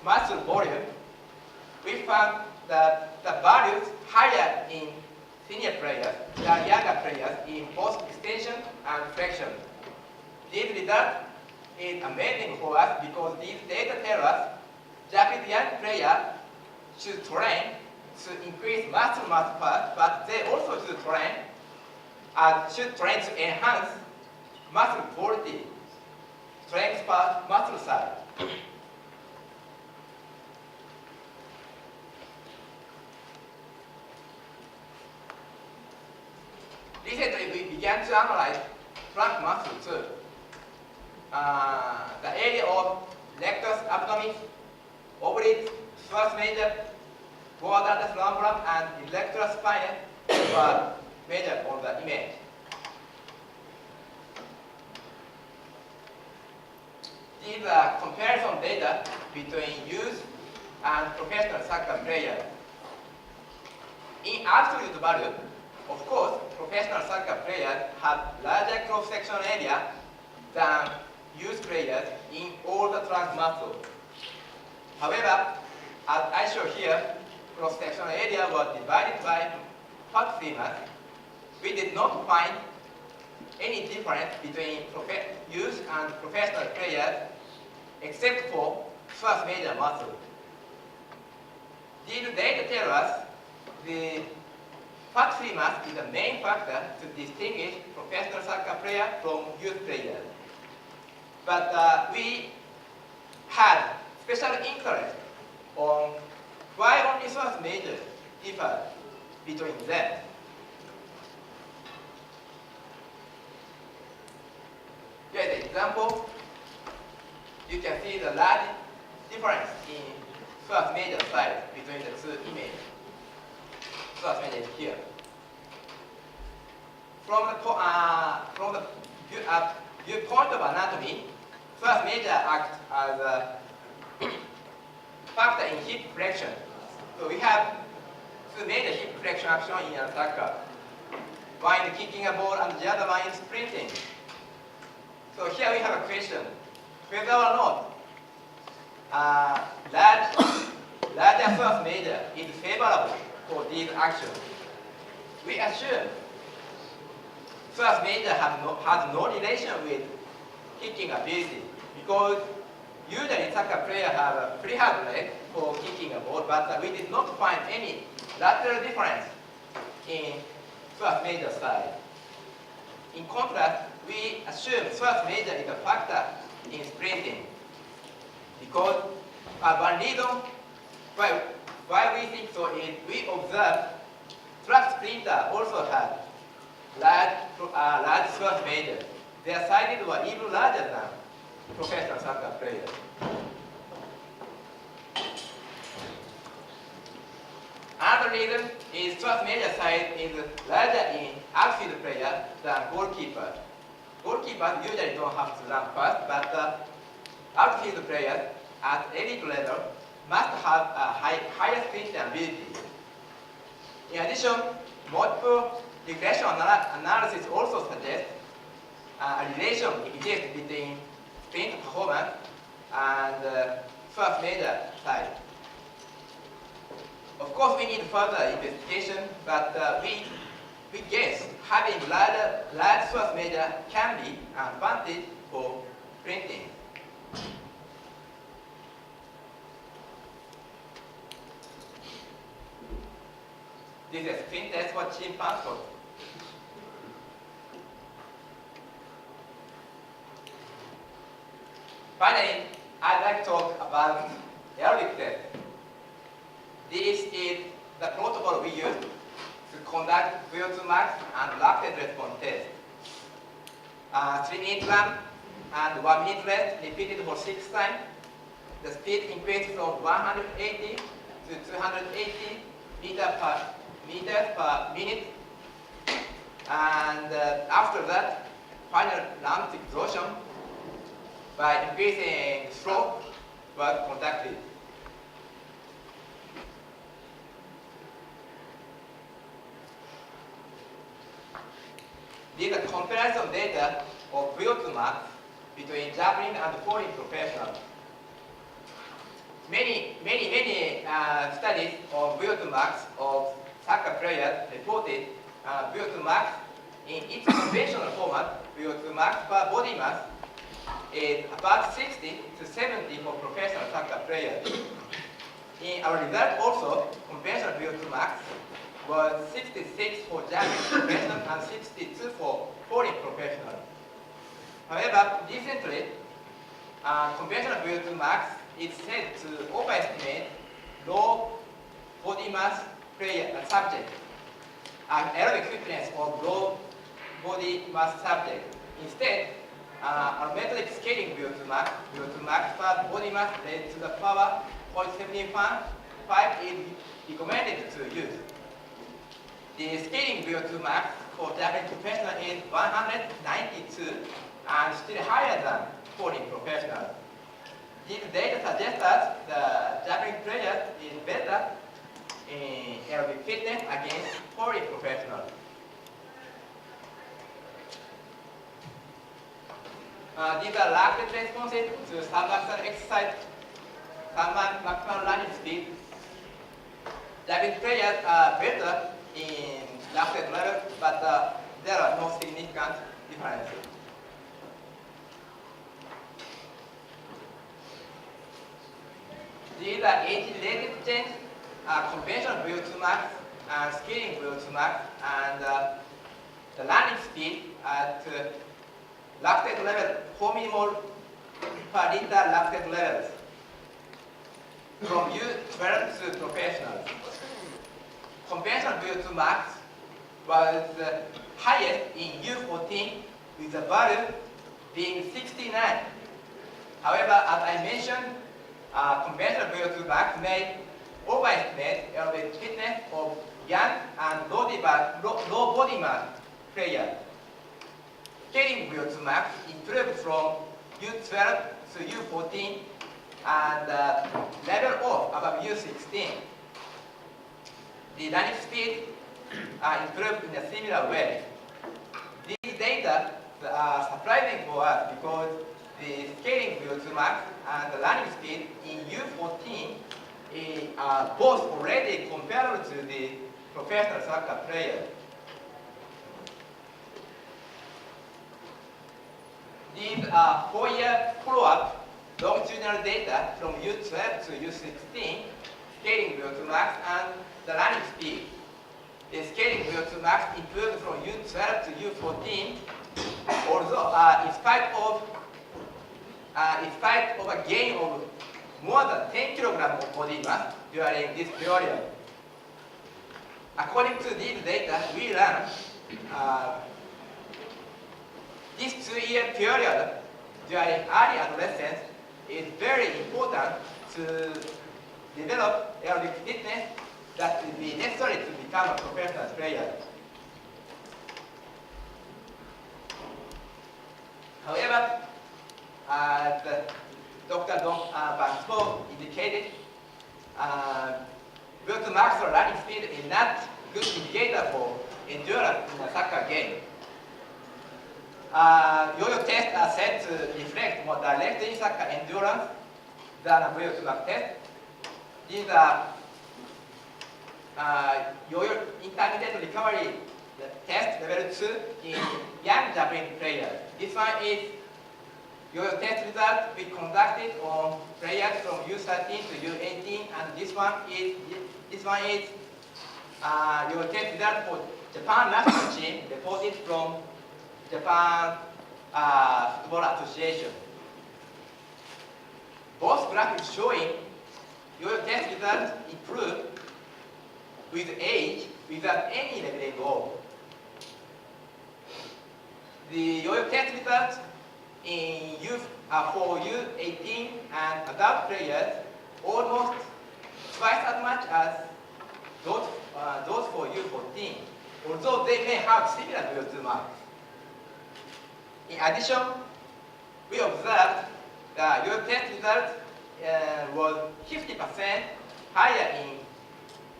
muscle volume, we found that the values higher in senior players than younger players in both extension and flexion. This result is amazing for us because these data tell us Japanese young players should train to increase muscle mass first, but they also should train to enhance muscle quality, strength per muscle size. Recently, we began to analyze trunk muscle too. The area of rectus abdominis, obliques, psoas major, quadratus lumborum, and erector spinae were measured on the image. These are comparison data between youth and professional soccer players. In absolute value, of course, professional soccer players have larger cross-section area than youth players in all the trunk muscles. However, as I show here, cross-section area was divided by fat femurs. We did not find any difference between youth and professional players except for psoas major muscle. These data tell us the fat femurs is the main factor to distinguish professional soccer players from youth players. But we had special interest on why only psoas major differ between them. Here is an example. You can see the large difference in psoas major size between the two images. Psoas major is here. From the viewpoint of anatomy, psoas major acts as a factor in hip flexion. So we have two major hip flexion actions in a soccer. One is kicking a ball and the other one is sprinting. So here we have a question, whether or not larger psoas major is favorable for these actions. We assume psoas major has no relation with kicking ability because usually soccer players have a free hard leg for kicking a ball, but we did not find any lateral difference in psoas major size. In contrast, we assume psoas major is a factor in sprinting because one reason why we think so is we observe track sprinter also had large psoas major. Their sizes were even larger than professional soccer players. Another reason is psoas major size is larger in outfield players than goalkeepers. Goalkeepers usually don't have to run fast, but outfield players at elite level must have a higher sprinting ability. In addition, multiple regression analysis also suggests a relation exists between sprint performance and psoas major size. Of course, we need further investigation, but we guess having large psoas major can be an advantage for sprinting. This is a sprint test for chimpanzees. Finally, I'd like to talk about aerobic test. This is the protocol we use to conduct VO2 max and rapid response test. 3-minute run and 1-minute rest repeated for 6 times. The speed increased from 180 to 280 meters per minute. And after that, final lung exhaustion by increasing slope was conducted. These are comparison data of VO2 max between Japanese and foreign professionals. many studies of VO2 max of soccer players reported VO2 max in its conventional format. VO2 max per body mass is about 60 to 70 for professional soccer players. In our result also, conventional VO2 max was 66 for Japanese professional and 62 for foreign professional. However, recently, conventional VO2 max is said to overestimate low body mass player subject and aerobic fitness of low body mass subject. Instead, our metric scaling VO2 max per body mass raised to the power 0.75 is recommended to use. The scaling VO2 max for Japanese professional is 192 and still higher than foreign professionals. This data suggests that the Japanese player is better in aerobic fitness against foreign professionals. These are rapid responses to submaximal exercise, submaximal running speed. Japanese players are better in rapid level, but there are no significant differences. These are age-related changes, conventional VO2 max and scaling VO2 max, and the running speed at lactate level, 4 millimole per liter lactate levels from U12 to professionals. Conventional VO2 max was highest in U14 with the value being 69. However, as I mentioned, conventional VO2 max may overestimate aerobic fitness of young and low body mass players. Scaling VO2 max improved from U12 to U14 and level off above U16. The running speed improved in a similar way. These data are surprising for us because the scaling VO2 max and the running speed in U14 are both already comparable to the professional soccer players. These are 4-year follow-up longitudinal data from U12 to U16, scaling VO2 max and the running speed. The scaling VO2 max improved from U12 to U14, although in spite of a gain of more than 10 kilograms of body mass during this period. According to these data, we learned this 2-year period during early adolescence is very important to develop aerobic fitness that will be necessary to become a professional player. However, as Dr. Van Spo indicated, VO2 max or running speed is not a good indicator for endurance in a soccer game. Yo-yo tests are said to reflect more directly soccer endurance than a VO2 max test. These are yo-yo intermittent recovery test level 2 in young Japanese players. This one is yo-yo test result we conducted on players from U13 to U18, and this one is yo-yo test result for Japan national team reported from Japan Football Association. Both graphics showing yo-yo test results improve with age without any leveling off. The yo-yo test results in for U18 and adult players almost twice as much as those for U14, although they may have similar VO2 max. In addition, we observed that yo-yo test result was 50% higher in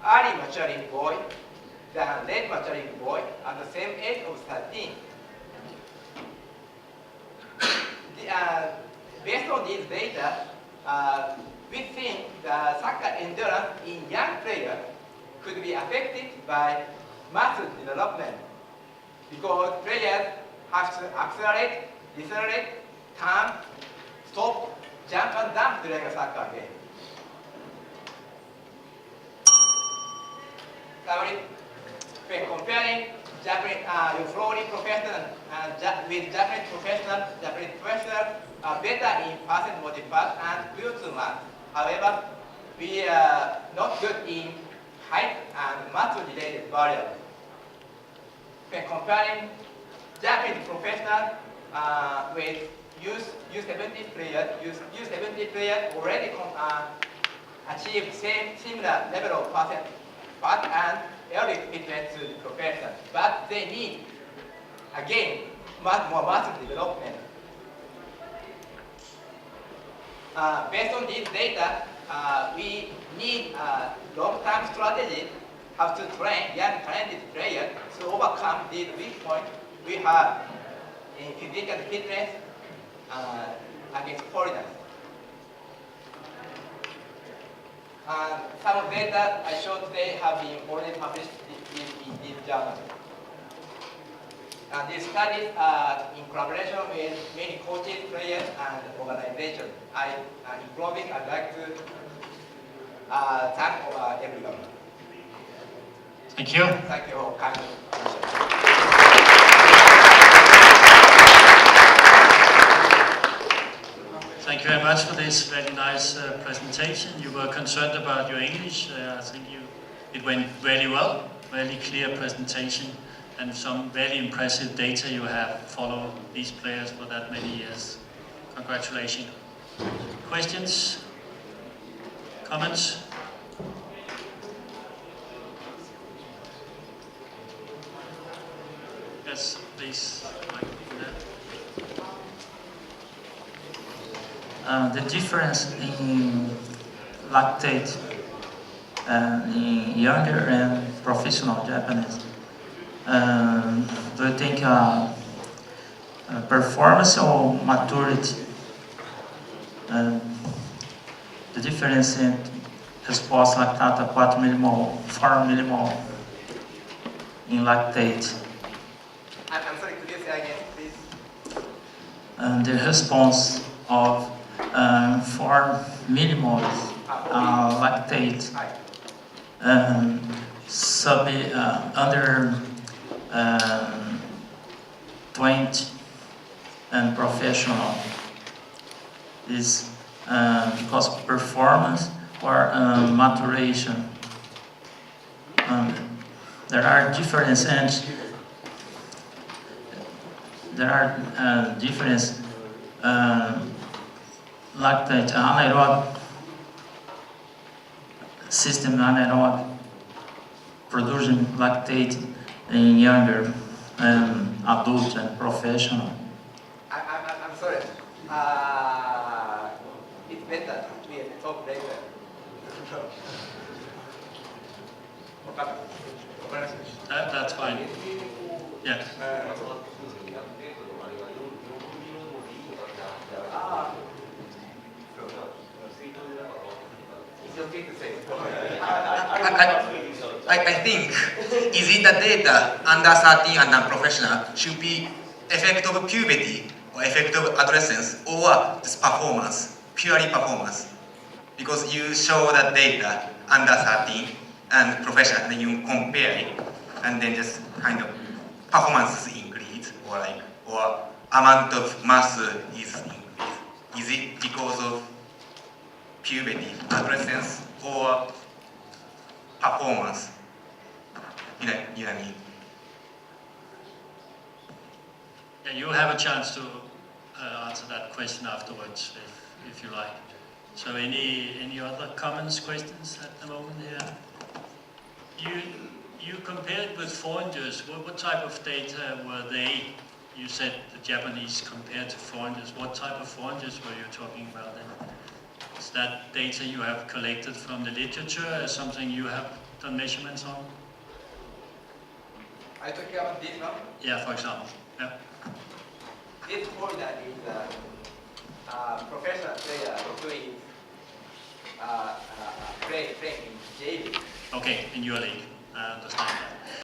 early maturing boy than late maturing boy at the same age of 13. Based on these data, we think the soccer endurance in young players could be affected by muscle development because players have to accelerate, decelerate, turn, stop, jump and dump during a soccer game. Summary, when comparing Japanese floating professional with Japanese professionals are better in percent body fat and VO2 mass. However, we are not good in height and muscle-related variables. When comparing Japanese professionals with U70 players, U70 players already achieved similar level of percent fat and aerobic fitness to the professionals, but they need, again, much more muscle development. Based on these data, we need a long-term strategy how to train young talented players to overcome these weak points we have in physical fitness against foreigners. Some of the data I showed today have been already published in this journal. These studies are in collaboration with many coaches, players, and organizations. In closing, I'd like to thank everyone. Thank you. Thank you for coming. Thank you very much for this very nice presentation. You were concerned about your English. I think it went very well. Very clear presentation and some very impressive data you have followed these players for that many years. Congratulations. Questions? Comments? Yes, please. The difference in lactate in younger and professional Japanese. Do you think performance or maturity? The difference in resposta lactata 4 millimol, 4 millimol in lactate. I'm sorry, could you say again, please? The response of 4 millimoles lactate under 20 and professional is because of performance or maturation. There are difference and there are difference lactate anaerobic system anaerobic producing lactate in younger adult and professional. I'm sorry. It's better we talk later. That's fine. Yeah. I think easy the data under 13 and non-professional should be effect of puberty or effect of adolescence or just performance, purely performance. Because you show the data under 13 and professional, then you compare it and then just kind of performance is increased or amount of mass is increased. Is it because of puberty, adolescence, or performance? You know what I mean? Yeah, you'll have a chance to answer that question afterwards, if you like. So, any other comments, questions at the moment here? You compared with foreigners. What type of data were they? You said the Japanese compared to foreigners. What type of foreigners were you talking about then? Is that data you have collected from the literature or something you have done measurements on? Are you talking about this one? Yeah, for example. Yeah. This foreigner is a professional player who is playing in J League. Okay, in your league. I understand that.